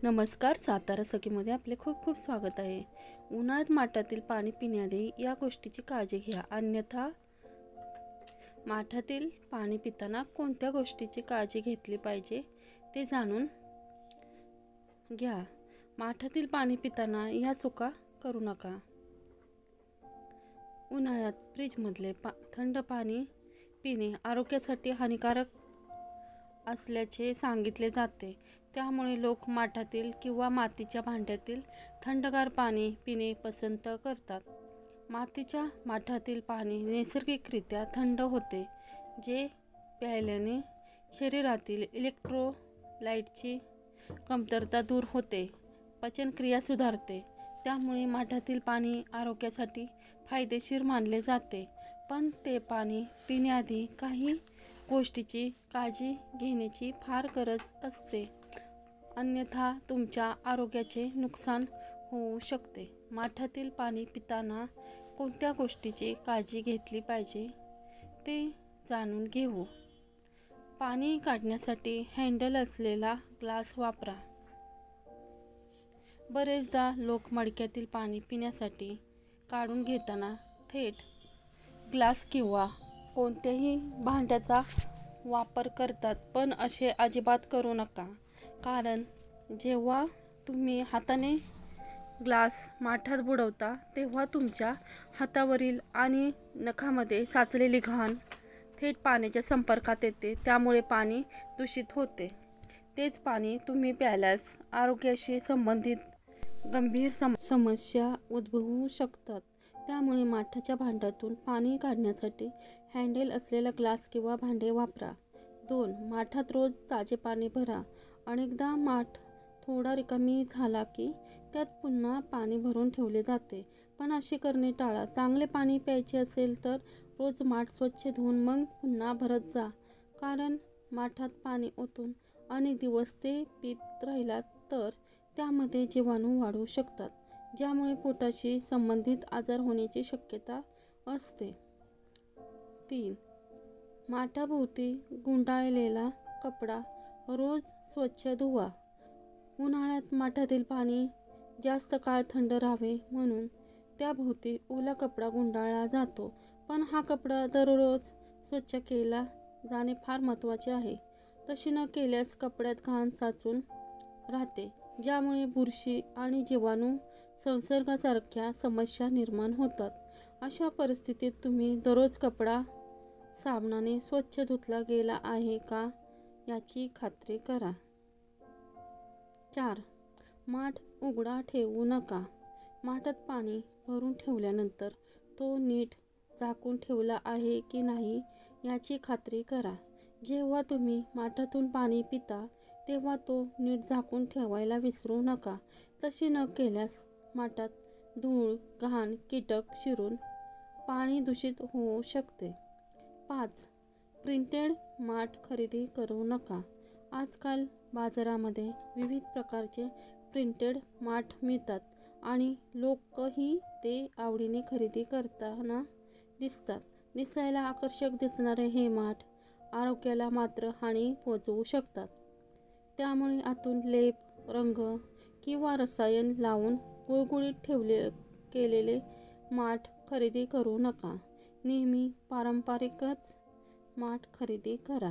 नमस्कार. सातारा सखीमध्ये आपले खूप खूप स्वागत आहे. उन्हाळ्यात माठातील पाणी पिण्याआधी या गोष्टीची काळजी घ्या. अन्यथा माठातील पाणी पिताना कोणत्या गोष्टीची काळजी घेतली पाहिजे ते जाणून घ्या. माठातील पाणी पिताना या चुका करू नका. उन्हाळ्यात फ्रीजमधले थंड पाणी पिणे आरोग्यासाठी हानिकारक असल्याचे सांगितले जाते. त्यामुळे लोक माठातील किंवा मातीच्या भांड्यातील थंडगार पाणी पिणे पसंत करतात. मातीच्या माठातील पाणी नैसर्गिकरित्या थंड होते, जे प्यायल्याने शरीरातील इलेक्ट्रोलाइटची कमतरता दूर होते, पचनक्रिया सुधारते. त्यामुळे माठातील पाणी आरोग्यासाठी फायदेशीर मानले जाते. पण ते पाणी पिण्याआधी काही गोष्टीची काळजी घेण्याची फार गरज असते, अन्यथा तुमच्या आरोग्याचे नुकसान होऊ शकते. माठातील पाणी पिताना कोणत्या गोष्टीची काळजी घेतली पाहिजे ते जाणून घेऊ. पाणी काढण्यासाठी हँडल असलेला ग्लास वापरा. बरेचदा लोक मडक्यातील पाणी पिण्यासाठी काढून घेताना थेट ग्लास किंवा कोणत्याही भांड्याचा वापर करतात, पण असे अजिबात करू नका. कारण जेव्हा तुम्ही हाताने ग्लास माठात बुडवता तेव्हा तुमच्या हातावरील आणि नखामध्ये साचलेली घाण थेट पाण्याच्या संपर्कात येते. त्यामुळे पाणी दूषित होते. तेच पाणी तुम्ही प्यायल्यास आरोग्याशी संबंधित गंभीर समस्या उद्भवू शकतात. त्यामुळे माठाच्या भांड्यातून पाणी काढण्यासाठी हँडल असलेला ग्लास किंवा भांडे वापरा. 2. माठात रोज ताजे पाणी भरा. अनेकदा माठ थोडा रिकामी झाला की त्यात पुन्हा पाणी भरून ठेवले जाते, पण असे करणे टाळा. चांगले पाणी प्यायचे असेल तर रोज माठ स्वच्छ धुवून मग पुन्हा भरत जा. कारण माठात पाणी ओतून अनेक दिवस ते पीत राहिलात तर त्यामध्ये जीवाणू वाढू शकतात, ज्यामुळे पोटाशी संबंधित आजार होण्याची शक्यता असते. 3. माठाभोवती गुंडाळलेला कपडा रोज स्वच्छ धुवा. उन्हाळ्यात माठातील पाणी जास्त काळ थंड राहावे म्हणून त्याभोवती ओला कपडा गुंडाळला जातो, पण हा कपडा दररोज स्वच्छ केला जाणे फार महत्त्वाचे आहे. तसे न केल्यास कपड्यात घाण साचून राहते, ज्यामुळे बुरशी आणि जीवाणू संसर्गासारख्या समस्या निर्माण होतात. अशा परिस्थितीत तुम्ही दररोज कपडा साबणाने स्वच्छ धुतला गेला आहे का याची खात्री करा. 4. माठ उघडा ठेवू नका. माठात पाणी भरून ठेवल्यानंतर तो नीट झाकून ठेवला आहे की नाही याची खात्री करा. जेव्हा तुम्ही माठातून पाणी पिता तेव्हा तो नीट झाकून ठेवायला विसरू नका. तसे न केल्यास माठात धूळ, घाण, कीटक शिरून पाणी दूषित होऊ शकते. 5. प्रिंटेड माठ खरेदी करू नका. आजकाल बाजारामध्ये विविध प्रकारचे प्रिंटेड माठ मिळतात आणि लोकही ते आवडीने खरेदी करताना दिसतात. दिसायला आकर्षक दिसणारे हे माठ आरोग्याला मात्र हानी पोहोचवू शकतात. त्यामुळे आतून लेप, रंग किंवा रसायन लावून गुळगुळीत केलेले माठ खरेदी करू नका. नेहमी पारंपरिकच माठ खरेदी करा.